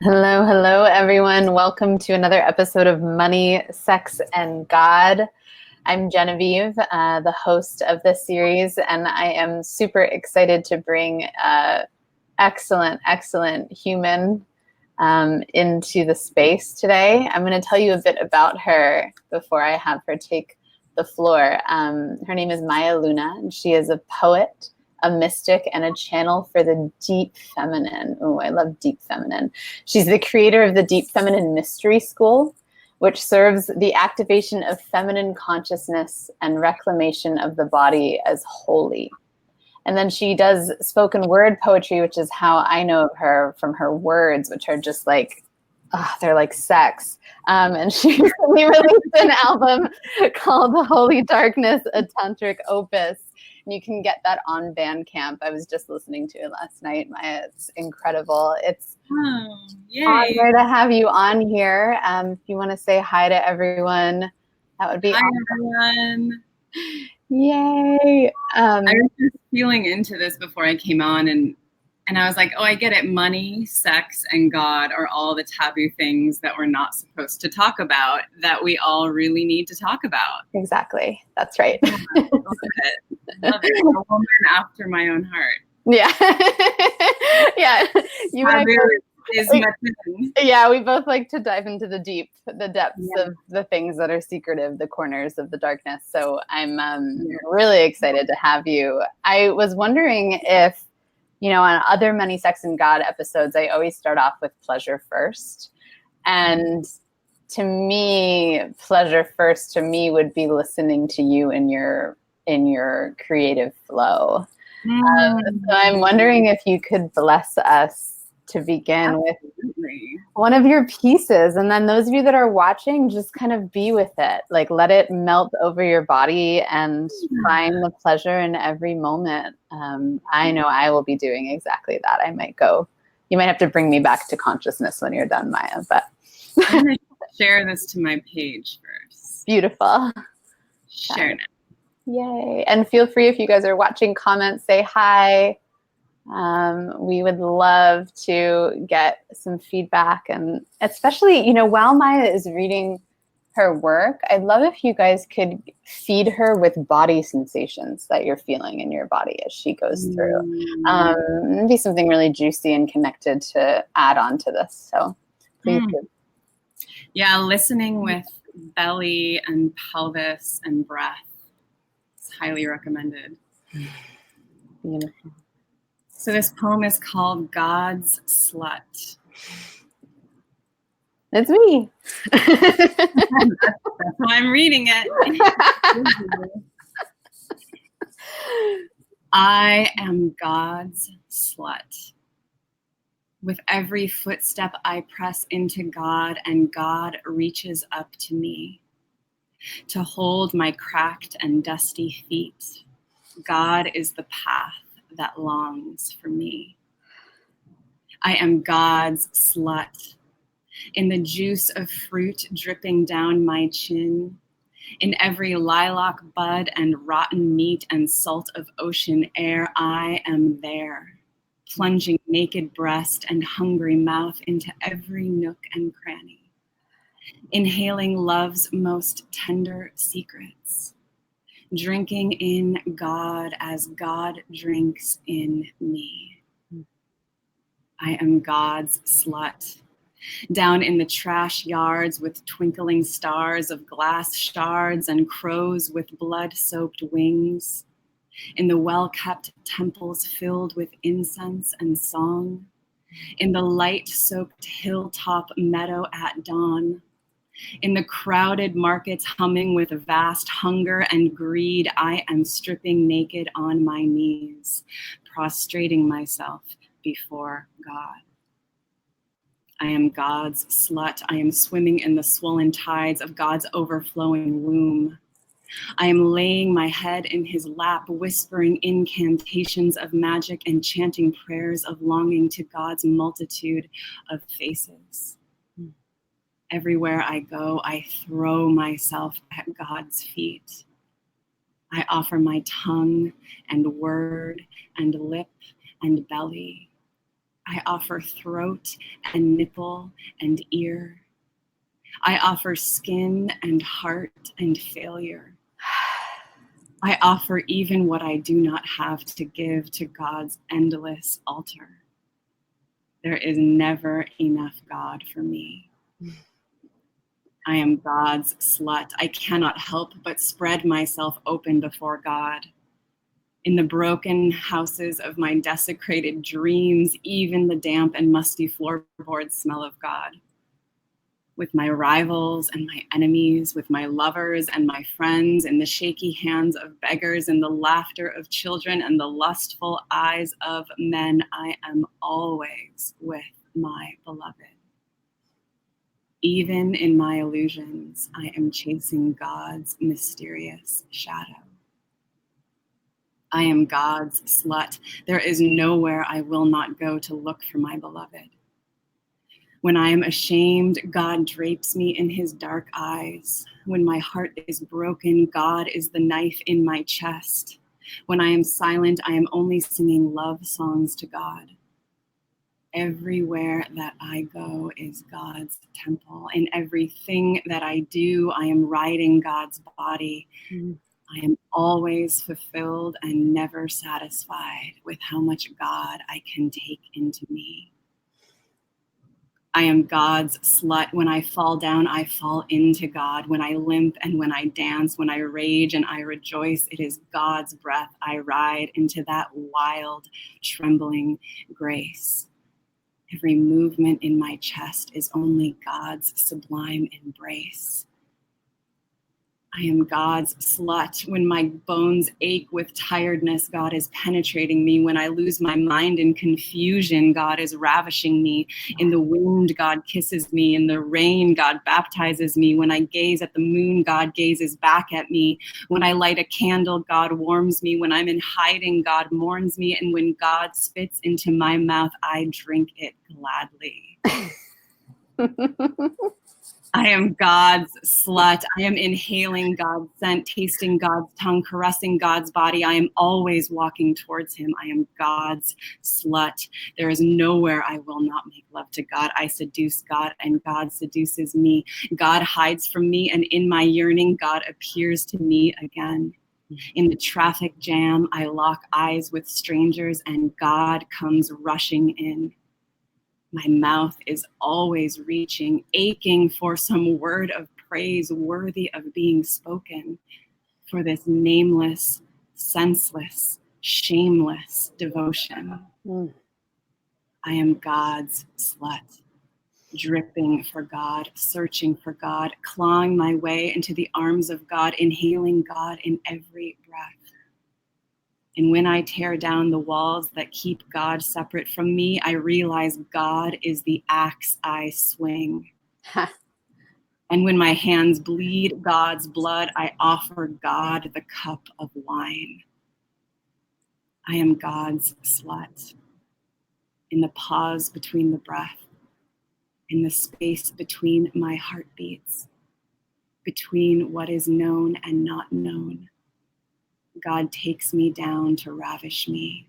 Hello, hello, everyone. Welcome to another episode of Money, Sex, and God. I'm Genevieve, the host of this series, and I am super excited to bring excellent human into the space today. I'm going to tell you a bit about her before I have her take the floor. Her name is Maya Luna, and she is a poet, a mystic, and a channel for the deep feminine. Oh, I love deep feminine. She's the creator of the Deep Feminine Mystery School, which serves the activation of feminine consciousness and reclamation of the body as holy. And then she does spoken word poetry, which is how I know of her from her words, which are just like, they're like sex. And she recently released an album called The Holy Darkness, a tantric opus. And you can get that on Bandcamp. I was just listening to it last night. Maya, it's incredible. It's honor to have you on here. If you want to say hi to everyone, that would be awesome. Everyone. Yay. I was just feeling into this before I came on, and I was like, oh, I get it. Money, sex, and God are all the taboo things that we're not supposed to talk about that we all really need to talk about. Exactly. That's right. Yeah, love it. Love it. A woman after my own heart. Yeah. Yeah. You and we both like to dive into the depths of the things that are secretive, the corners of the darkness. So I'm really excited to have you. I was wondering if, on other Money, Sex, and God episodes, I always start off with pleasure first. And to me, pleasure first to me would be listening to you in your creative flow. So I'm wondering if you could bless us to begin with one of your pieces. And then those of you that are watching, just kind of be with it. Like, let it melt over your body and find the pleasure in every moment. I know I will be doing exactly that. You might have to bring me back to consciousness when you're done, Maya, but I'm going to share this to my page first. Beautiful. Share now. Yay. And feel free, if you guys are watching, comments, say hi. We would love to get some feedback, and especially, while Maya is reading her work, I'd love if you guys could feed her with body sensations that you're feeling in your body as she goes through. It'd be something really juicy and connected to add on to this. So please do. Yeah, listening with belly and pelvis and breath. Highly recommended. Beautiful. So this poem is called God's Slut. It's me. That's why I'm reading it. I am God's slut. With every footstep I press into God, and God reaches up to me to hold my cracked and dusty feet. God is the path that longs for me. I am God's slut. In the juice of fruit dripping down my chin, in every lilac bud and rotten meat and salt of ocean air, I am there, plunging naked breast and hungry mouth into every nook and cranny, inhaling love's most tender secrets, drinking in God as God drinks in me. I am God's slut. Down in the trash yards with twinkling stars of glass shards and crows with blood-soaked wings, in the well-kept temples filled with incense and song, in the light-soaked hilltop meadow at dawn, in the crowded markets humming with vast hunger and greed, I am stripping naked on my knees, prostrating myself before God. I am God's slut. I am swimming in the swollen tides of God's overflowing womb. I am laying my head in his lap, whispering incantations of magic and chanting prayers of longing to God's multitude of faces. Everywhere I go, I throw myself at God's feet. I offer my tongue and word and lip and belly. I offer throat and nipple and ear. I offer skin and heart and failure. I offer even what I do not have to give to God's endless altar. There is never enough God for me. I am God's slut. I cannot help but spread myself open before God. In the broken houses of my desecrated dreams, even the damp and musty floorboards smell of God. With my rivals and my enemies, with my lovers and my friends, in the shaky hands of beggars, in the laughter of children, and the lustful eyes of men, I am always with my beloved. Even in my illusions, I am chasing God's mysterious shadow. I am God's slut. There is nowhere I will not go to look for my beloved. When I am ashamed, God drapes me in his dark eyes. When my heart is broken, God is the knife in my chest. When I am silent, I am only singing love songs to God. Everywhere that I go is God's temple. In everything that I do, I am riding God's body. I am always fulfilled and never satisfied with how much God I can take into me. I am God's slut. When I fall down, I fall into God. When I limp and when I dance, when I rage and I rejoice, it is God's breath. I ride into that wild, trembling grace. Every movement in my chest is only God's sublime embrace. I am God's slut. When my bones ache with tiredness, God is penetrating me. When I lose my mind in confusion, God is ravishing me. In the wind, God kisses me. In the rain, God baptizes me. When I gaze at the moon, God gazes back at me. When I light a candle, God warms me. When I'm in hiding, God mourns me. And when God spits into my mouth, I drink it gladly. I am God's slut. I am inhaling God's scent, tasting God's tongue, caressing God's body. I am always walking towards him. I am God's slut. There is nowhere I will not make love to God. I seduce God and God seduces me. God hides from me, and in my yearning, God appears to me again. In the traffic jam, I lock eyes with strangers and God comes rushing in. My mouth is always reaching, aching for some word of praise worthy of being spoken, for this nameless, senseless, shameless devotion. I am God's slut, dripping for God, searching for God, clawing my way into the arms of God, inhaling God in every breath. And when I tear down the walls that keep God separate from me, I realize God is the axe I swing. And when my hands bleed God's blood, I offer God the cup of wine. I am God's slut. In the pause between the breath, in the space between my heartbeats, between what is known and not known, God takes me down to ravish me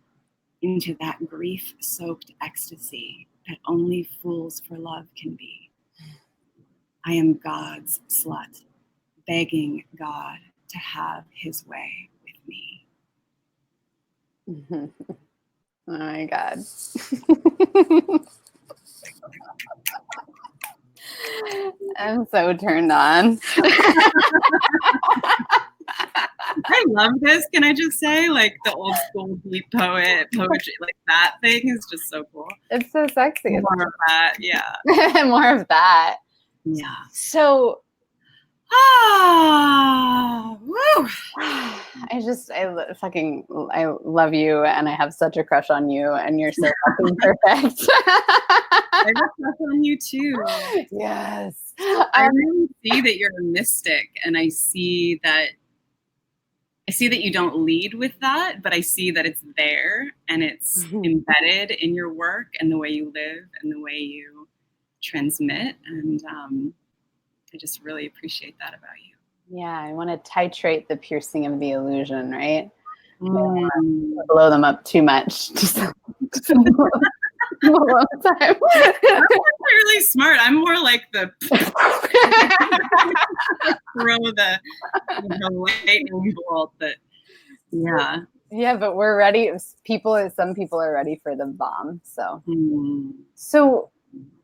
into that grief-soaked ecstasy that only fools for love can be. I am God's slut, begging God to have his way with me. Oh my God. I'm so turned on. I love this. Can I just say, like, the old school beat poetry, like that thing is just so cool. It's so sexy. More of that, yeah. More of that. Yeah. So, woo. I love you, and I have such a crush on you, and you're so fucking perfect. I have a crush on you too. Yes. I really see that you're a mystic, and I see that you don't lead with that, but I see that it's there and it's embedded in your work and the way you live and the way you transmit. And I just really appreciate that about you. Yeah, I want to titrate the piercing of the illusion, right? Blow them up too much. long time. I'm really smart. I'm more like the throw the lightning bolt. That yeah. Yeah, but we're ready. Some people are ready for the bomb. So, Mm. so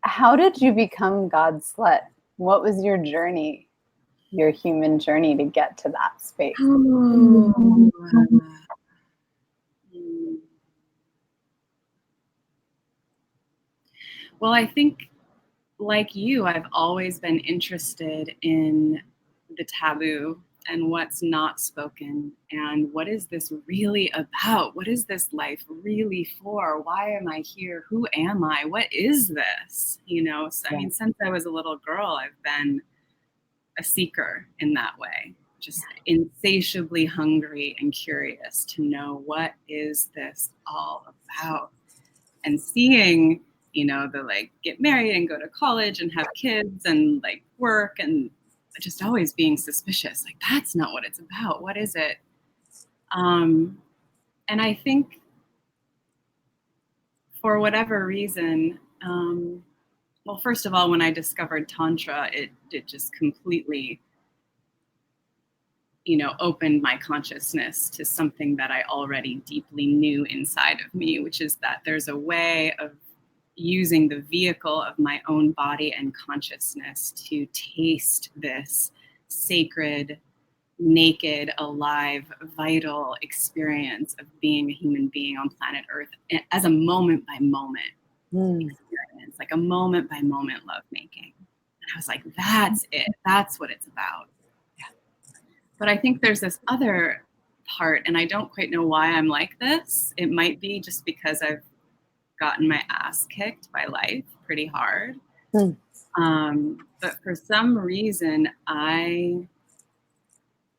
how did you become God's slut? What was your journey, your human journey to get to that space? Oh. Well, I think, like you, I've always been interested in the taboo and what's not spoken and what is this really about? What is this life really for? Why am I here? Who am I? What is this? So, I mean, since I was a little girl, I've been a seeker in that way, just insatiably hungry and curious to know what is this all about. And seeing, the like get married and go to college and have kids and like work and just always being suspicious. Like, that's not what it's about. What is it? And I think for whatever reason, well, first of all, when I discovered Tantra, it just completely, opened my consciousness to something that I already deeply knew inside of me, which is that there's a way of using the vehicle of my own body and consciousness to taste this sacred, naked, alive, vital experience of being a human being on planet Earth as a moment by moment experience, like a moment by moment lovemaking. And I was like, that's it. That's what it's about. Yeah. But I think there's this other part, and I don't quite know why I'm like this. It might be just because I've gotten my ass kicked by life pretty hard. But for some reason, and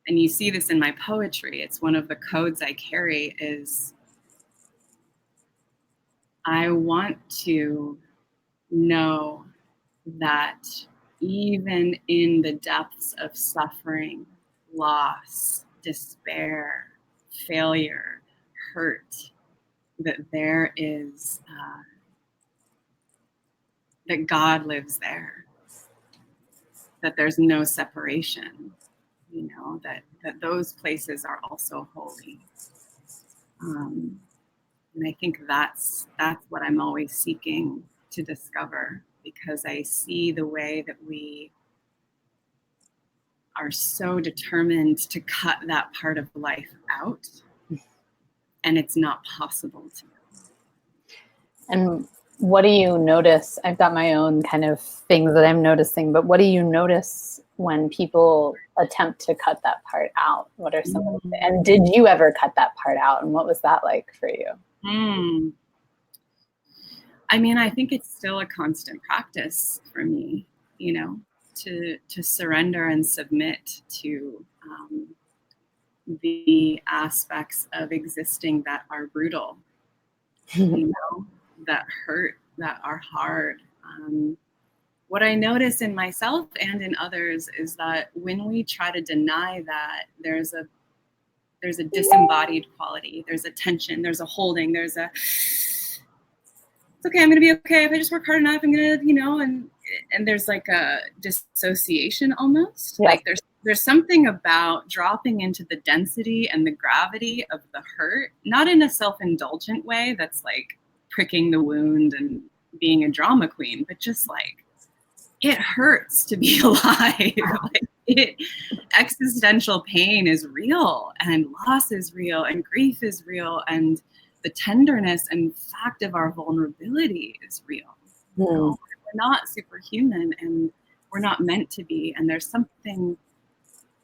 you see this in my poetry, it's one of the codes I carry, is I want to know that even in the depths of suffering, loss, despair, failure, hurt, that there is, that God lives there, that there's no separation, that those places are also holy. And I think that's what I'm always seeking to discover, because I see the way that we are so determined to cut that part of life out, and it's not possible to. And what do you notice? I've got my own kind of things that I'm noticing, but what do you notice when people attempt to cut that part out? What are some of the, and did you ever cut that part out? And what was that like for you? I mean, I think it's still a constant practice for me, to surrender and submit to the aspects of existing that are brutal, that hurt, that are hard. What I notice in myself and in others is that when we try to deny that, there's a disembodied quality, there's a tension, there's a holding, there's a, it's okay, I'm gonna be okay if I just work hard enough, I'm gonna, and there's like a dissociation almost. Yeah. Like there's something about dropping into the density and the gravity of the hurt, not in a self-indulgent way that's like pricking the wound and being a drama queen, but just like, it hurts to be alive. Existential pain is real, and loss is real, and grief is real, and the tenderness and fact of our vulnerability is real. We're not superhuman, and we're not meant to be. And there's something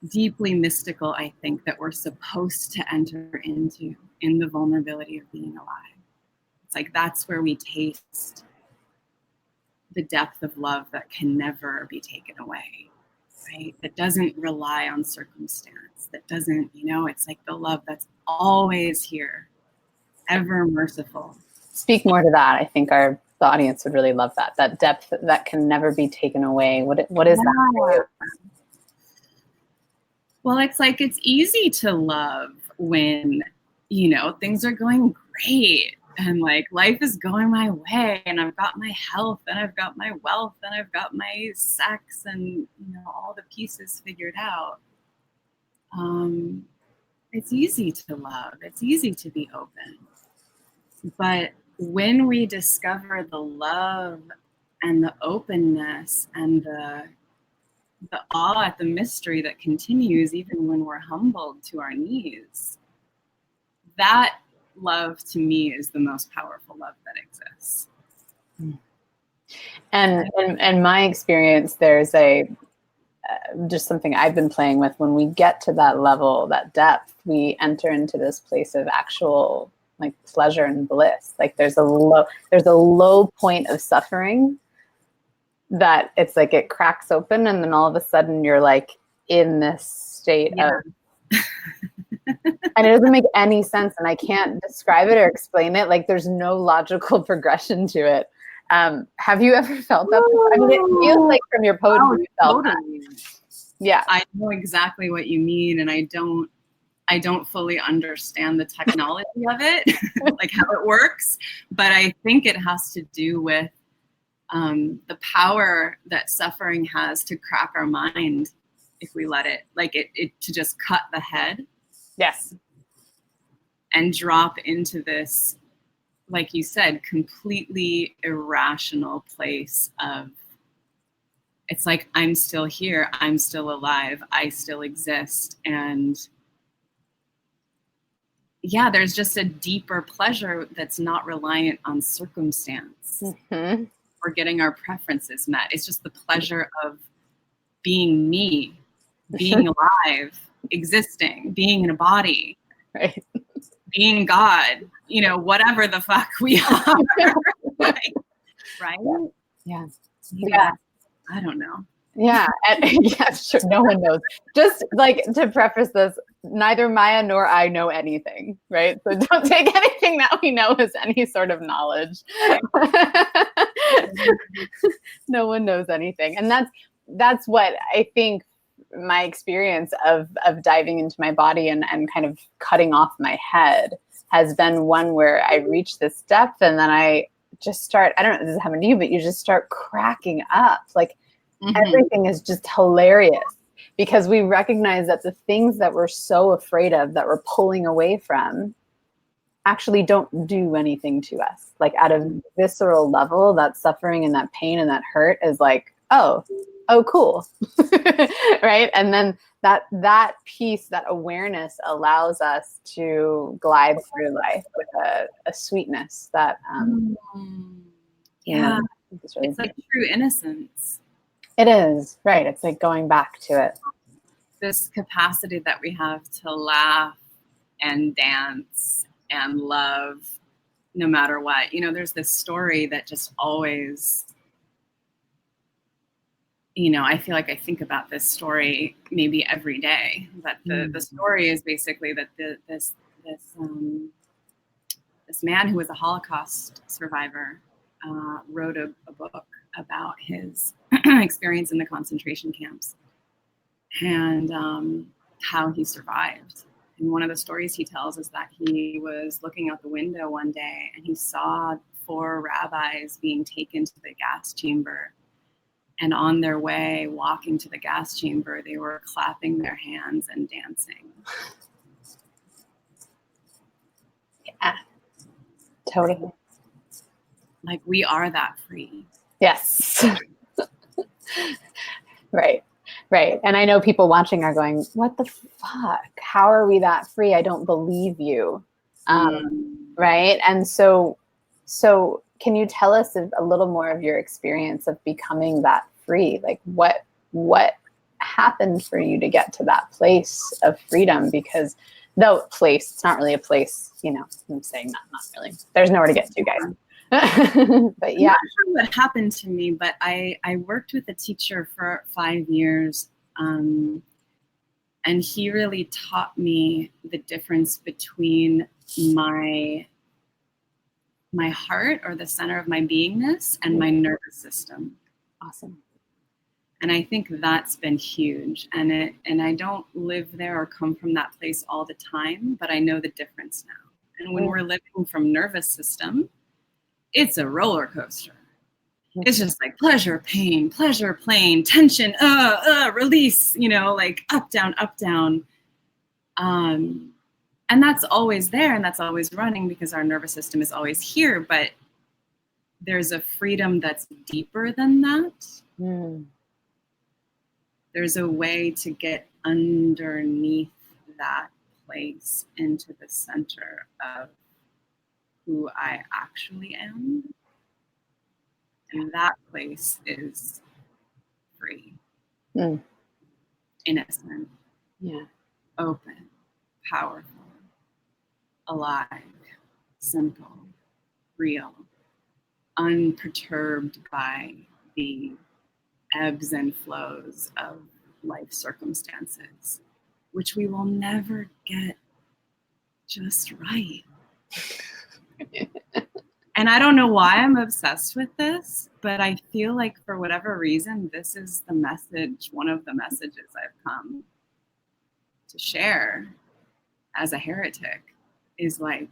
deeply mystical, I think, that we're supposed to enter into in the vulnerability of being alive. It's like that's where we taste the depth of love that can never be taken away, right? That doesn't rely on circumstance, that doesn't, it's like the love that's always here, ever merciful. Speak more to that. I think the audience would really love that depth that can never be taken away. What is that for you? Well, it's like, it's easy to love when, things are going great. and like life is going my way, and I've got my health, and I've got my wealth, and I've got my sex, and all the pieces figured out. It's easy to love. It's easy to be open. But when we discover the love and the openness and the awe at the mystery that continues even when we're humbled to our knees, that love to me is the most powerful love that exists. And in my experience, there's just something I've been playing with. When we get to that level, that depth, we enter into this place of actual like pleasure and bliss. Like there's a low point of suffering that it's like it cracks open, and then all of a sudden you're like in this state of and it doesn't make any sense, and I can't describe it or explain it. Like there's no logical progression to it. Have you ever felt that? I mean, it feels like from your poetry you felt totally. That. Yeah, I know exactly what you mean, and I don't fully understand the technology of it, like how it works, but I think it has to do with the power that suffering has to crack our mind if we let it, like it to just cut the head. Yes. And drop into this, like you said, completely irrational place of, it's like, I'm still here, I'm still alive, I still exist. And yeah, there's just a deeper pleasure that's not reliant on circumstance. Mm-hmm. Or getting our preferences met. It's just the pleasure of being me, being alive, existing, being in a body, right? Being God, whatever the fuck we are, right? Yeah. I don't know. Yeah, yeah, sure. No one knows. Just like to preface this, neither Maya nor I know anything, right? So don't take anything that we know as any sort of knowledge. No one knows anything, and that's what I think. My experience of diving into my body and kind of cutting off my head has been one where I reach this depth, and then I just start. I don't know if this has happened to you, but you just start cracking up, like. Mm-hmm. Everything is just hilarious because we recognize that the things that we're so afraid of, that we're pulling away from, actually don't do anything to us. Like at a visceral level, that suffering and that pain and that hurt is like, oh, cool. Right. And then that piece, that awareness allows us to glide through life with a sweetness that, yeah, it's really like true innocence. It is, right. It's like going back to it. This capacity that we have to laugh and dance and love no matter what. There's this story that just always, I feel like I think about this story maybe every day. But the story is basically that this man who was a Holocaust survivor wrote a book about his experience in the concentration camps and how he survived. And one of the stories he tells is that he was looking out the window one day and he saw 4 rabbis being taken to the gas chamber. And on their way walking to the gas chamber, they were clapping their hands and dancing. Yeah, totally. Like we are that free. Yes. Right. And I know people watching are going, what the fuck? How are we that free? I don't believe you. Right. And so can you tell us a little more of your experience of becoming that free? Like what happened for you to get to that place of freedom? Because it's not really a place, I'm saying that, not really. There's nowhere to get to, guys. But yeah, I'm not sure what happened to me, but I worked with a teacher for 5 years, and he really taught me the difference between my heart, or the center of my beingness, and my nervous system. Awesome. And I think that's been huge. And I don't live there or come from that place all the time, but I know the difference now. And when we're living from nervous system, it's a roller coaster. It's just like pleasure, pain, tension, release, like up, down, up, down. And that's always there and that's always running because our nervous system is always here. But there's a freedom that's deeper than that. There's a way to get underneath that place into the center of who I actually am. And that place is free, innocent, open, powerful, alive, simple, real, unperturbed by the ebbs and flows of life circumstances, which we will never get just right. And I don't know why I'm obsessed with this, but I feel like for whatever reason, this is the message, one of the messages I've come to share as a heretic, is like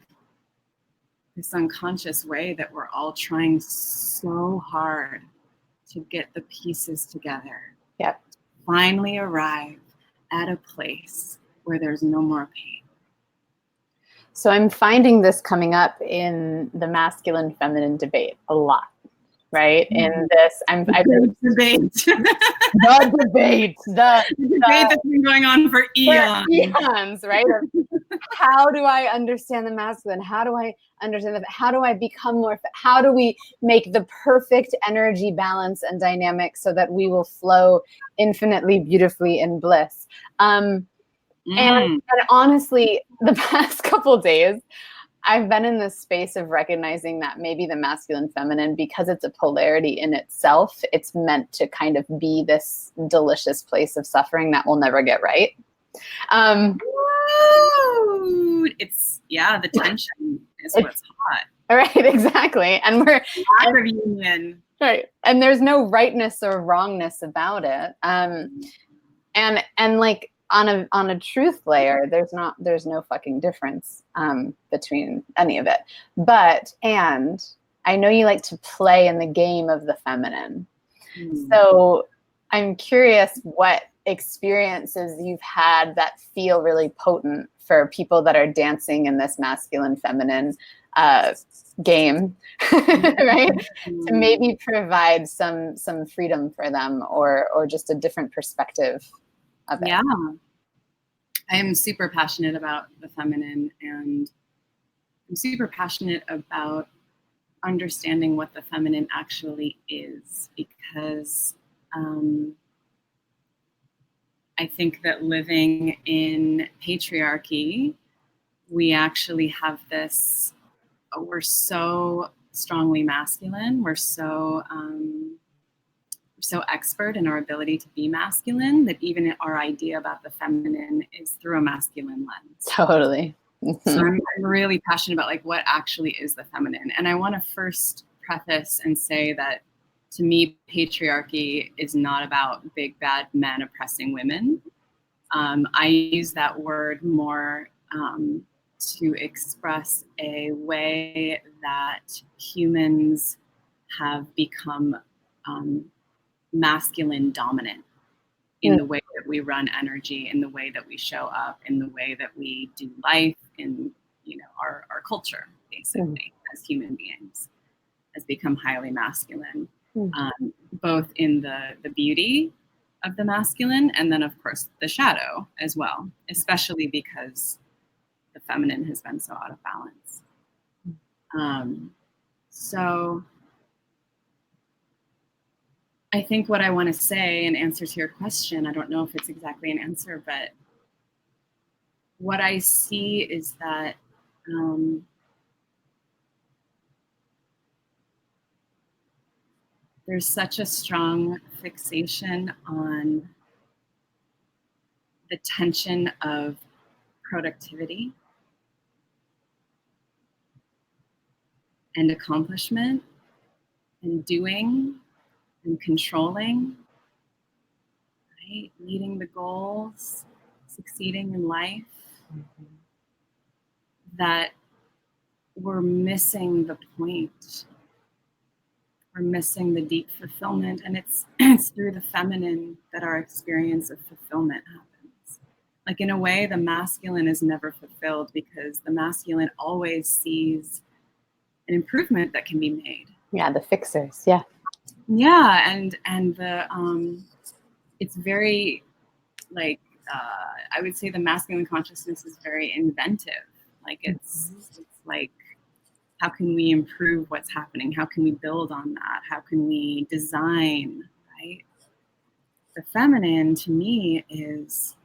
this unconscious way that we're all trying so hard to get the pieces together. Yep. Finally arrive at a place where there's no more pain. So I'm finding this coming up in the masculine feminine debate a lot, right? In this, the debate that's been going on for eons, right? How do I understand the masculine? How do I understand that? How do I become more? How do we make the perfect energy balance and dynamic so that we will flow infinitely, beautifully in bliss? And honestly, the past couple of days, I've been in this space of recognizing that maybe the masculine feminine, because it's a polarity in itself, it's meant to kind of be this delicious place of suffering that will never get right. It's, the tension is what's hot. Right, exactly. And we're union. Right. And there's no rightness or wrongness about it. And like, on a truth layer, there's no fucking difference between any of it. And I know you like to play in the game of the feminine. So I'm curious what experiences you've had that feel really potent for people that are dancing in this masculine feminine game, right? To maybe provide some freedom for them or just a different perspective of it. Yeah, I am super passionate about the feminine, and I'm super passionate about understanding what the feminine actually is, because I think that living in patriarchy, we actually have this, we're so strongly masculine, we're so expert in our ability to be masculine that even our idea about the feminine is through a masculine lens. Totally. So I'm really passionate about like what actually is the feminine. And I want to first preface and say that to me, patriarchy is not about big bad men oppressing women. I use that word more to express a way that humans have become masculine dominant in the way that we run energy, in the way that we show up, in the way that we do life, in our culture, basically, as human beings, has become highly masculine, both in the beauty of the masculine and then, of course, the shadow as well, especially because the feminine has been so out of balance. So I think what I want to say in answer to your question, I don't know if it's exactly an answer, but what I see is that there's such a strong fixation on the tension of productivity and accomplishment and doing and controlling, right? Meeting the goals, succeeding in life, that we're missing the point. We're missing the deep fulfillment, and it's through the feminine that our experience of fulfillment happens. Like, in a way, the masculine is never fulfilled because the masculine always sees an improvement that can be made. Yeah, the fixers. Yeah. Yeah, and the it's very like I would say the masculine consciousness is very inventive. Like it's like, how can we improve what's happening? How can we build on that? How can we design, right? The feminine to me is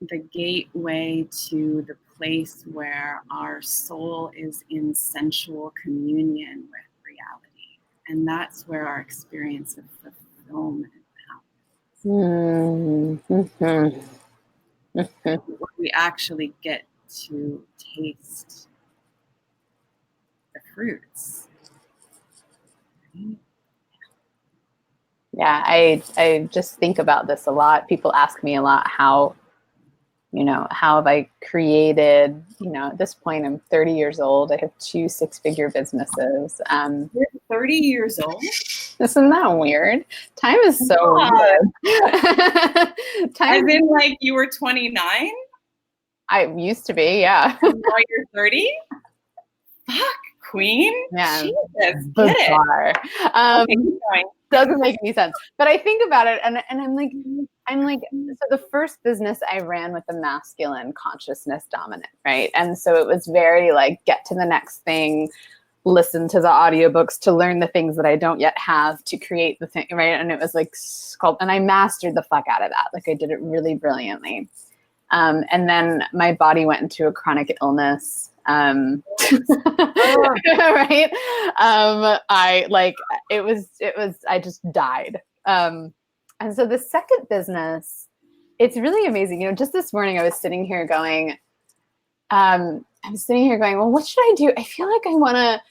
the gateway to the place where our soul is in sensual communion with reality. And that's where our experience of fulfillment happens. Mm-hmm. Where we actually get to taste the fruits. Right? Yeah, I just think about this a lot. People ask me a lot how have I created, at this point I'm 30 years old. I have 2 6-figure businesses. You're 30 years old? Isn't that weird? Time is so weird. As in, like, you were 29? I used to be, yeah. And now you're 30? Fuck, queen. Yeah, Jesus, bizarre. Okay, keep going. Doesn't make any sense. But I think about it, and I'm like, so the first business I ran with the masculine consciousness dominant, right? And so it was very like, get to the next thing, listen to the audiobooks to learn the things that I don't yet have to create the thing, right? And it was like and I mastered the fuck out of that. Like, I did it really brilliantly. And then my body went into a chronic illness. Right. I just died. And so the second business, it's really amazing. Just this morning I was sitting here going, well, what should I do? I feel like I want to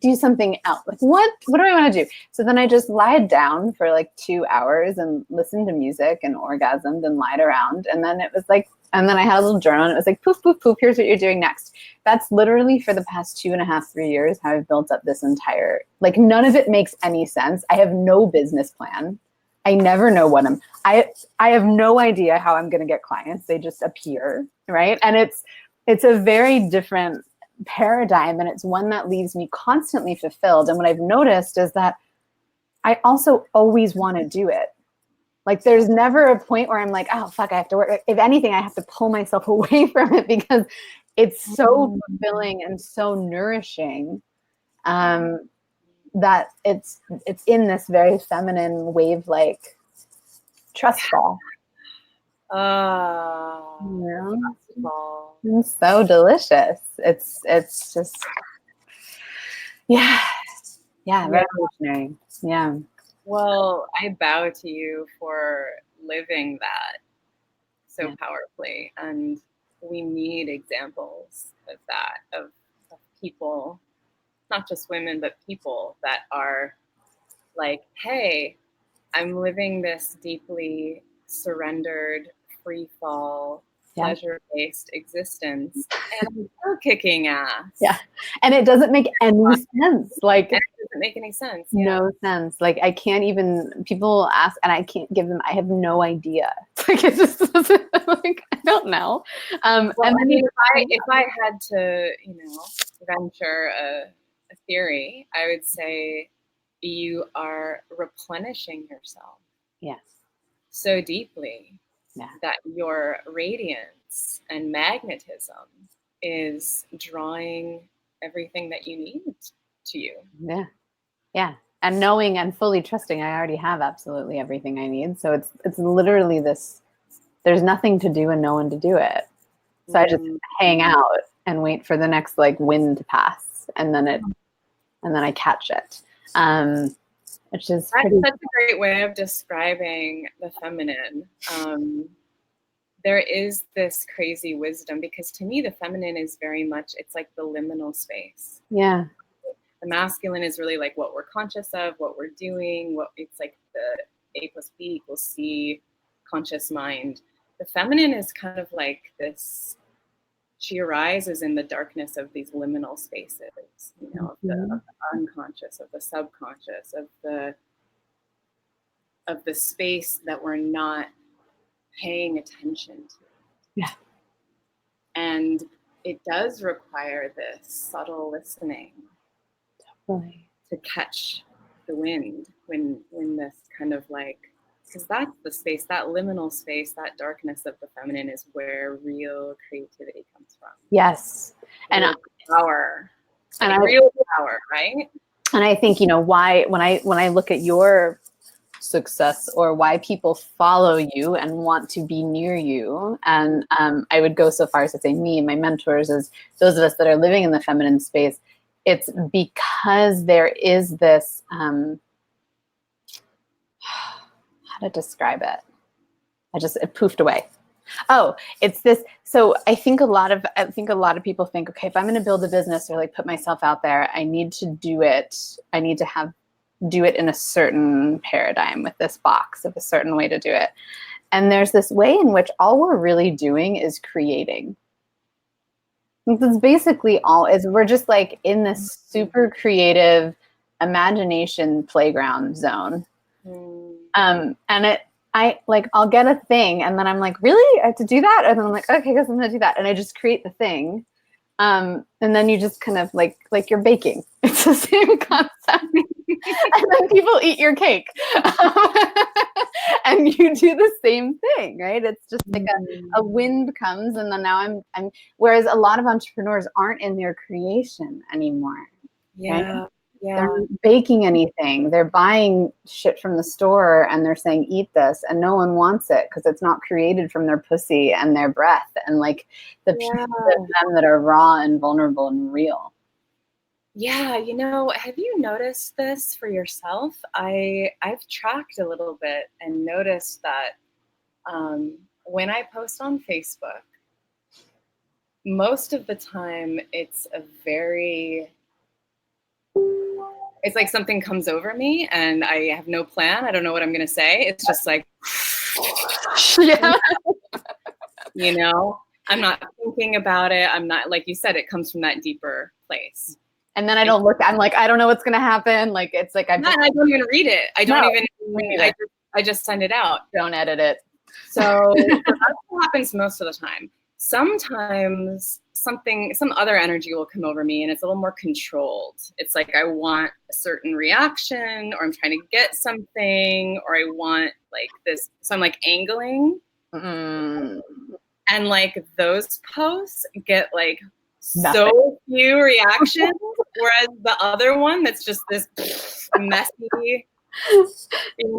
do something else. Like, what do I want to do? So then I just lied down for like 2 hours and listened to music and orgasmed and lied around. And then it was like, and then I had a little journal and it was like, poof, poof, poof, here's what you're doing next. That's literally for the past 2.5, 3 years how I've built up this entire, like, none of it makes any sense. I have no business plan. I never know what I have no idea how I'm going to get clients. They just appear, right? And it's a very different paradigm, and it's one that leaves me constantly fulfilled. And what I've noticed is that I also always want to do it. Like, there's never a point where I'm like, oh fuck, I have to work. If anything, I have to pull myself away from it because it's so fulfilling and so nourishing, that it's in this very feminine wave-like trust fall. It's so delicious. It's just, revolutionary. Yeah. Well, I bow to you for living that so powerfully. And we need examples of that, of people, not just women, but people that are like, hey, I'm living this deeply surrendered, free fall, pleasure-based existence, and I'm still kicking ass. Yeah. And it doesn't make any sense. Like, it doesn't make any sense. No sense. Like, I can't even, people ask and I can't give them, I have no idea. Like, it just doesn't, like, I don't know. Well, and then if I had to, venture a theory, I would say you are replenishing yourself. Yes. So deeply that your radiance and magnetism is drawing everything that you need to you. Yeah. Yeah. And knowing and fully trusting I already have absolutely everything I need. So it's literally this, there's nothing to do and no one to do it. So I just hang out and wait for the next wind to pass, and then I catch it. Which is such a great way of describing the feminine. There is this crazy wisdom, because to me the feminine is very much, it's like the liminal space. Yeah. The masculine is really like what we're conscious of, what we're doing, it's like the A+B=C conscious mind. The feminine is kind of like this she arises in the darkness of these liminal spaces, you know, of the unconscious, of the subconscious, of the space that we're not paying attention to. Yeah. And it does require this subtle listening to catch the wind when this kind of like, because that's the space, that liminal space, that darkness of the feminine is where real creativity comes from. Yes. And power. And real power, right? And I think, you know, why when I look at your success, or why people follow you and want to be near you, and I would go so far as to say me and my mentors, as those of us that are living in the feminine space, it's because there is this how to describe it. It poofed away. Oh, it's this. So I think a lot of people think, okay, if I'm going to build a business or like put myself out there, I need to do it. I need to do it in a certain paradigm with this box of a certain way to do it. And there's this way in which all we're really doing is creating. That's basically all. Is we're just like in this super creative imagination playground zone. And I'll get a thing, and then I'm like, really? I have to do that? And then I'm like, okay, I guess I'm gonna do that. And I just create the thing. And then you just kind of like you're baking. It's the same concept. And then people eat your cake. And you do the same thing, right? It's just like a wind comes, and then now I'm whereas a lot of entrepreneurs aren't in their creation anymore. Yeah. Right? Yeah. They're not baking anything. They're buying shit from the store and they're saying, eat this. And no one wants it because it's not created from their pussy and their breath and like the pieces of them that are raw and vulnerable and real. Yeah. You know, have you noticed this for yourself? I've tracked a little bit and noticed that when I post on Facebook, most of the time it's like something comes over me and I have no plan. I don't know what I'm going to say. It's just like, yeah. You know, I'm not thinking about it. I'm not, like you said, it comes from that deeper place. And then I'm like, I don't know what's going to happen. Like, it's like, I don't even read it. I just send it out. Don't edit it. So that's what happens most of the time. Sometimes some other energy will come over me and it's a little more controlled. It's like I want a certain reaction, or I'm trying to get something, or I want like this. So I'm like angling. And like those posts get like so few reactions, whereas the other one that's just this messy, you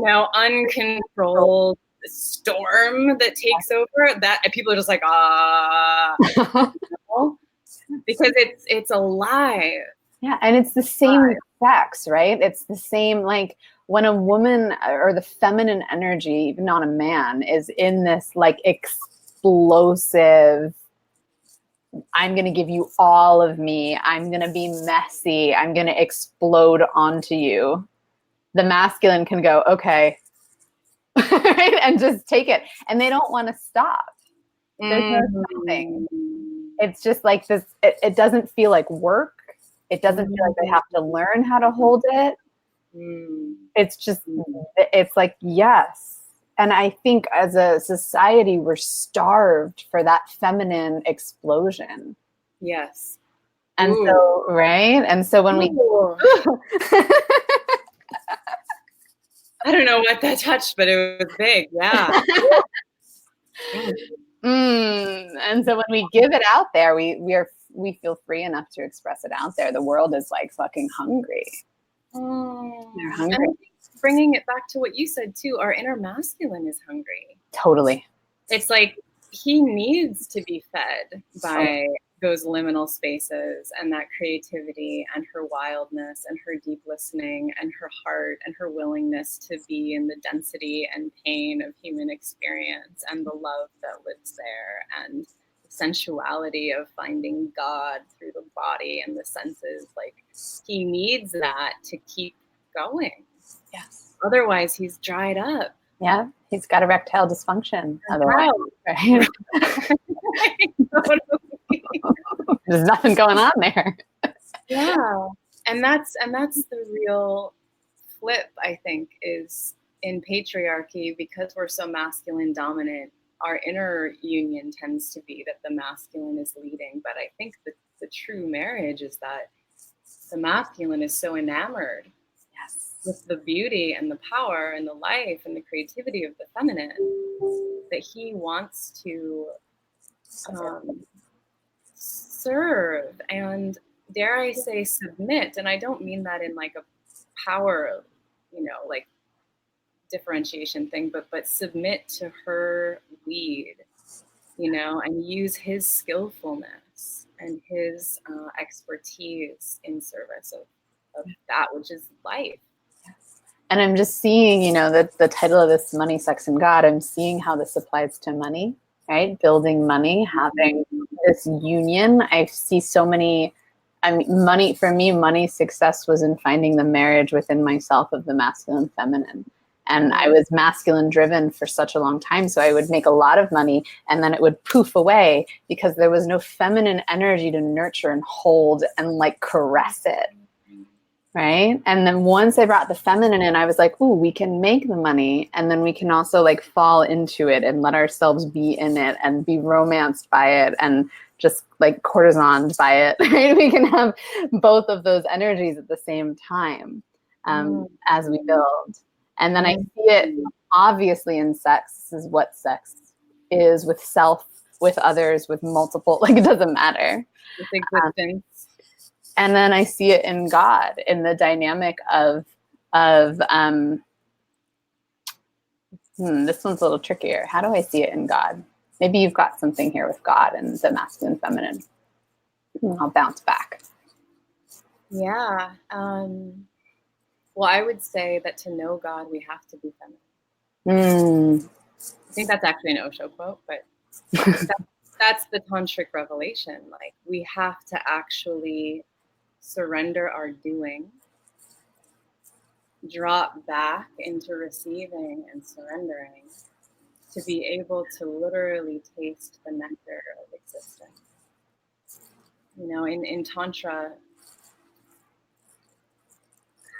know, uncontrolled storm that takes over, that people are just like, you know? Because it's alive. Yeah, and it's the same with sex, right? It's the same, like when a woman or the feminine energy, not a man, is in this like explosive, I'm going to give you all of me, I'm going to be messy, I'm going to explode onto you. The masculine can go, okay, right? And just take it. And they don't want to stop. There's no stopping. It's just like this, it doesn't feel like work. It doesn't feel like they have to learn how to hold it. It's just, it's like, yes. And I think as a society, we're starved for that feminine explosion. Yes. And so, right? And so when we... I don't know what that touched, but it was big. Yeah. And so when we give it out there, we feel free enough to express it out there. The world is like fucking hungry. They're hungry. And I think bringing it back to what you said too, our inner masculine is hungry. Totally. It's like he needs to be fed by those liminal spaces and that creativity and her wildness and her deep listening and her heart and her willingness to be in the density and pain of human experience and the love that lives there and the sensuality of finding God through the body and the senses. Like he needs that to keep going. Yes. Otherwise he's dried up. Yeah. He's got erectile dysfunction. Otherwise, right? There's nothing going on there. Yeah. And that's the real flip, I think, is in patriarchy, because we're so masculine dominant, our inner union tends to be that the masculine is leading. But I think that the true marriage is that the masculine is so enamored with the beauty and the power and the life and the creativity of the feminine that he wants to serve and, dare I say, submit. And I don't mean that in like a power, like differentiation thing, but submit to her lead, and use his skillfulness and his expertise in service of that which is life. And I'm just seeing, the title of this, Money, Sex, and God, I'm seeing how this applies to money, right? Building money, having this union. I see so many, money, for me, money success was in finding the marriage within myself of the masculine feminine. And I was masculine driven for such a long time. So I would make a lot of money and then it would poof away because there was no feminine energy to nurture and hold and like caress it. Right. And then once I brought the feminine in, I was like, ooh, we can make the money. And then we can also like fall into it and let ourselves be in it and be romanced by it and just like courtesaned by it. Right? We can have both of those energies at the same time as we build. And then I see it obviously in sex. This is what sex is, with self, with others, with multiple, like it doesn't matter. With existence. And then I see it in God, in the dynamic of this one's a little trickier. How do I see it in God? Maybe you've got something here with God and the masculine, feminine. I'll bounce back. Yeah. Well, I would say that to know God, we have to be feminine. I think that's actually an Osho quote, but that's the tantric revelation. Like, we have to actually surrender our doing, drop back into receiving and surrendering to be able to literally taste the nectar of existence. In Tantra,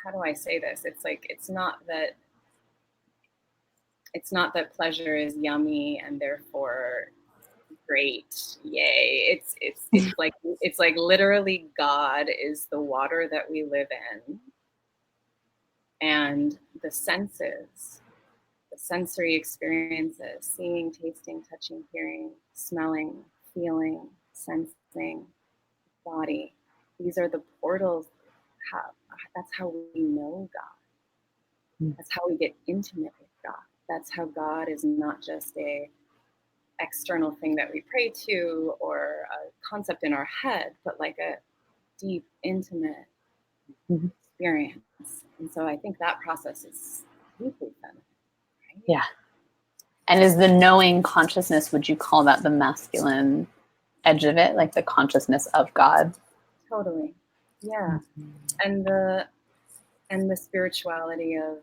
how do I say this? It's like, it's not that pleasure is yummy and therefore great, yay. It's like literally God is the water that we live in, and the senses, the sensory experiences, seeing, tasting, touching, hearing, smelling, feeling, sensing, body, these are the portals. That's how we know God. That's how we get intimate with God. That's how God is not just a external thing that we pray to or a concept in our head, but like a deep, intimate experience. And so I think that process is deeply feminine. Right? Yeah. And is the knowing consciousness, would you call that the masculine edge of it, like the consciousness of God? Totally. Yeah. And the spirituality of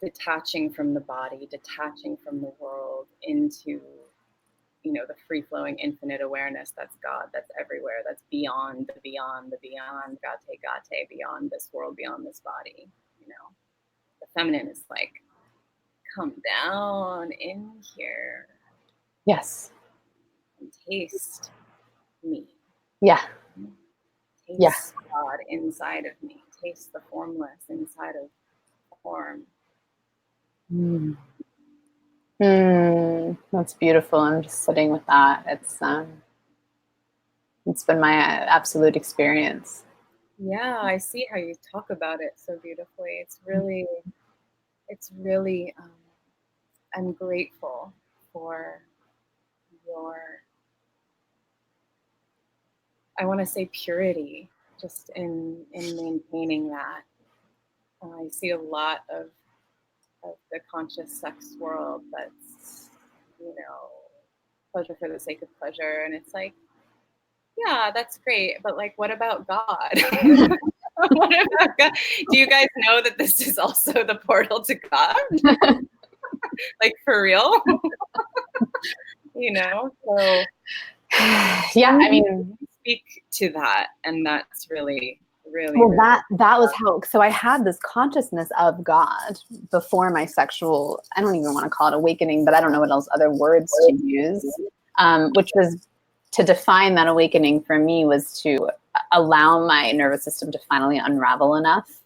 detaching from the body, detaching from the world into, the free-flowing infinite awareness that's God, that's everywhere, that's beyond the beyond, the beyond, gate, beyond this world, beyond this body. The feminine is like, come down in here. Yes. And taste me. Yeah. Taste God inside of me. Taste the formless inside of form. That's beautiful. I'm just sitting with that. It's been my absolute experience. Yeah, I see how you talk about it so beautifully. It's really, I'm grateful for your, I want to say, purity, just in maintaining that. I see a lot of the conscious sex world that's, pleasure for the sake of pleasure. And it's like, yeah, that's great. But like, what about God? What about God? Do you guys know that this is also the portal to God? Like, for real? you know? So Yeah, I mean, speak to that, and that's really, really, well, really that was how, so I had this consciousness of God before my sexual, I don't even want to call it awakening, but I don't know what else other words to use, which was, to define that awakening for me was to allow my nervous system to finally unravel enough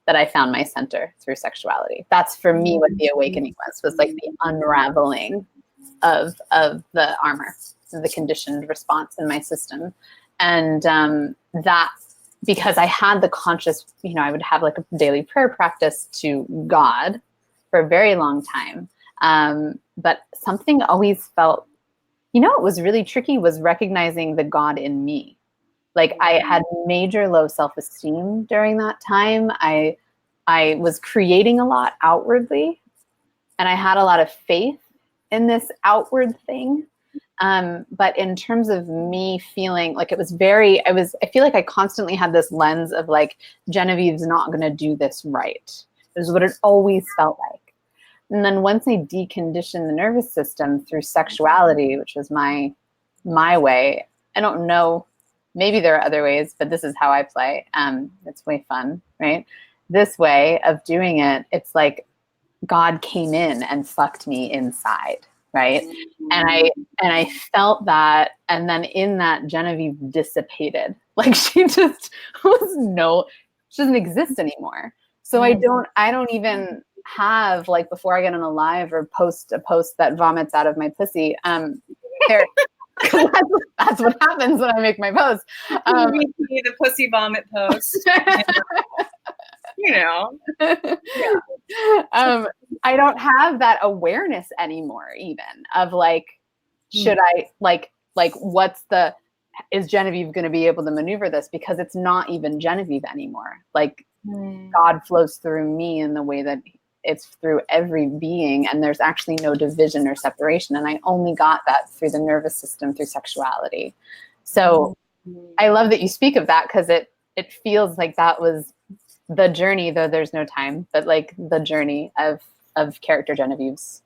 that I found my center through sexuality. That's for me what the awakening was like the unraveling of the armor, the conditioned response in my system. And that, because I had the conscious, you know, I would have like a daily prayer practice to God for a very long time. But something always felt, you know, what was really tricky was recognizing the God in me. Like I had major low self-esteem during that time. I was creating a lot outwardly, and I had a lot of faith in this outward thing. But in terms of me feeling like it was very, I feel like I constantly had this lens of like, Genevieve's not going to do this right. This is what it always felt like. And then once I deconditioned the nervous system through sexuality, which was my way, I don't know, maybe there are other ways, but this is how I play. It's way fun, right? This way of doing it, it's like God came in and fucked me inside, right? And I felt that, and then in that, Genevieve dissipated. Like she just she doesn't exist anymore. So I don't even have, like, before I get on a live or post a post that vomits out of my pussy, there, that's what happens when I make my post. the pussy vomit post. You know. Yeah. I don't have that awareness anymore, even of like, should I like what's the, is Genevieve going to be able to maneuver this? Because it's not even Genevieve anymore. Like God flows through me in the way that it's through every being, and there's actually no division or separation. And I only got that through the nervous system, through sexuality. So I love that you speak of that, because it feels like that was the journey, though there's no time, but like the journey of character Genevieve's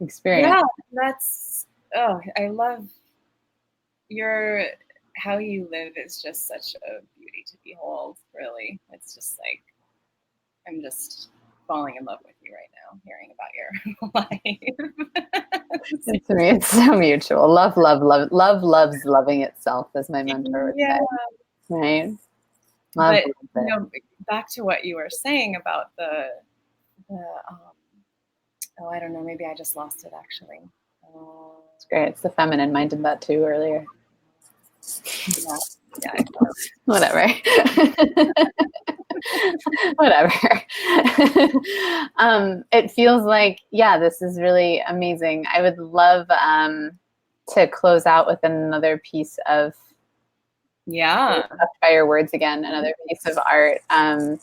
experience. Yeah, that's, I love how you live is just such a beauty to behold, really. It's just like, I'm just falling in love with you right now, hearing about your life. It's so mutual. Love loves loving itself, as my mentor would say. Right? But you know, back to what you were saying about the I don't know, maybe I just lost it actually. It's great. It's the feminine. Mine did that too earlier. Yeah. Whatever. Whatever. It feels like, yeah, this is really amazing. I would love to close out with another piece of by your words again, another piece of art. And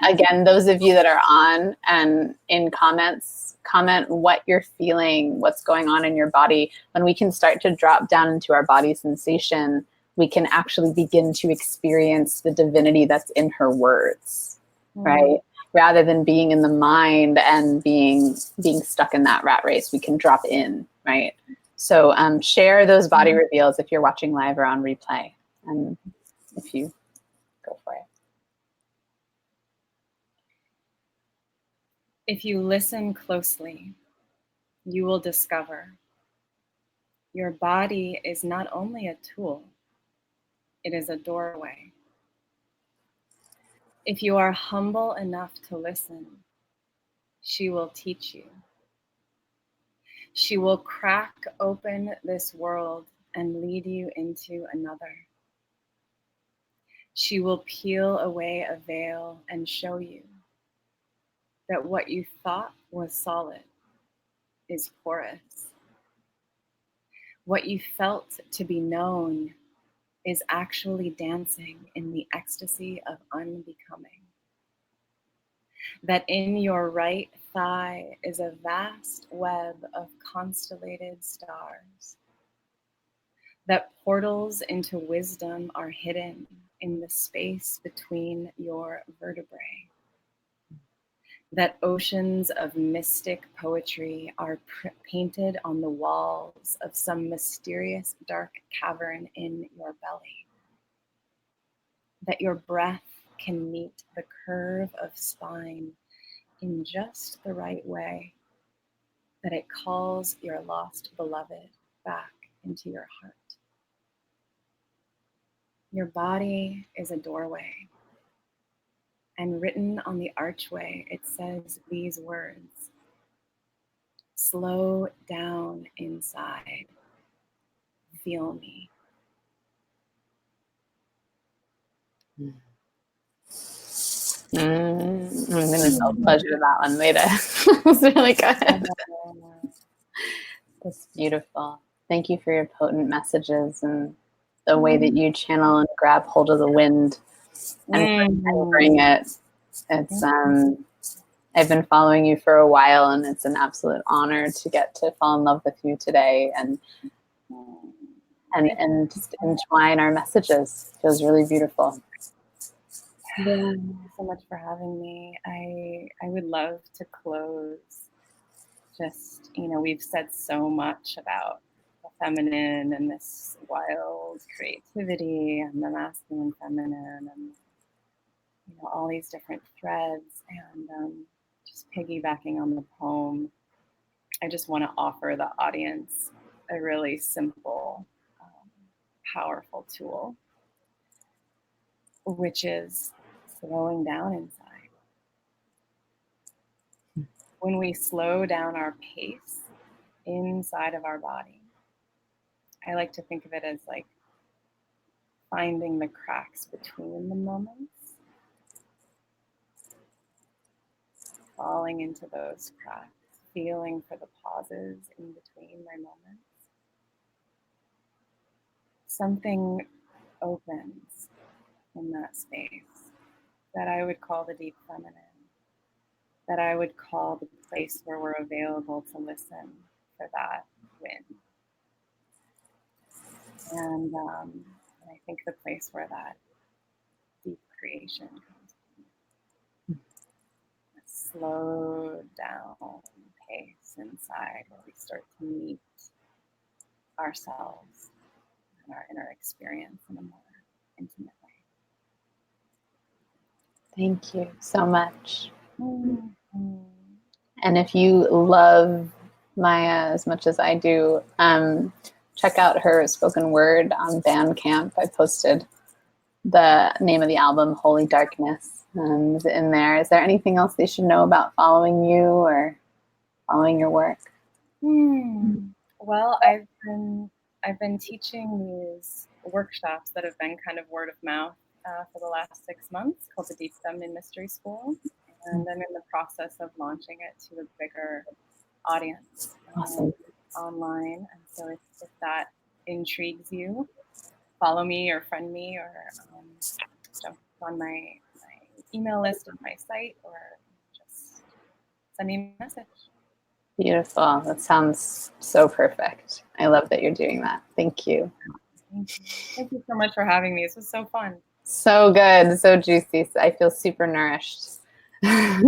again, those of you that are on and in comments, comment what you're feeling, what's going on in your body. When we can start to drop down into our body sensation, we can actually begin to experience the divinity that's in her words, right? Rather than being in the mind and being stuck in that rat race, we can drop in, right? So share those body reveals if you're watching live or on replay. And if you go for it. If you listen closely, you will discover your body is not only a tool, it is a doorway. If you are humble enough to listen, she will teach you. She will crack open this world and lead you into another. She will peel away a veil and show you that what you thought was solid is porous. What you felt to be known is actually dancing in the ecstasy of unbecoming. That in your right thigh is a vast web of constellated stars. That portals into wisdom are hidden in the space between your vertebrae. that oceans of mystic poetry are painted on the walls of some mysterious dark cavern in your belly. That your breath can meet the curve of spine in just the right way, that it calls your lost beloved back into your heart. Your body is a doorway, and written on the archway, it says these words: slow down inside, feel me. I'm going to self-pleasure that one later. It's really good. That's beautiful. Thank you for your potent messages and the way that you channel and grab hold of the wind and bring it. It's I've been following you for a while, and it's an absolute honor to get to fall in love with you today and just entwine our messages. It feels really beautiful. Thank you so much for having me. I would love to close. Just, we've said so much about the feminine and this wild creativity and the masculine feminine and all these different threads, and just piggybacking on the poem, I just want to offer the audience a really simple, powerful tool, which is slowing down inside. When we slow down our pace inside of our body, I like to think of it as like finding the cracks between the moments, falling into those cracks, feeling for the pauses in between my moments. Something opens in that space that I would call the deep feminine, that I would call the place where we're available to listen for that wind. And I think the place where that deep creation comes from. A slowed down pace inside where we start to meet ourselves and our inner experience in a more intimate way. Thank you so much. And if you love Maya as much as I do, check out her spoken word on Bandcamp. I posted the name of the album, Holy Darkness, in there. Is there anything else they should know about following you or following your work? Well, I've been teaching these workshops that have been kind of word of mouth for the last 6 months, called the Deep Feminine Mystery School, and I'm in the process of launching it to a bigger audience. Awesome. Online. And so if that intrigues you, follow me or friend me or jump on my email list on my site or just send me a message. Beautiful. That sounds so perfect. I love that you're doing that. Thank you. Thank you so much for having me. This was so fun. So good. So juicy. I feel super nourished. All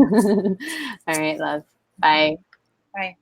right, love. Bye. Bye.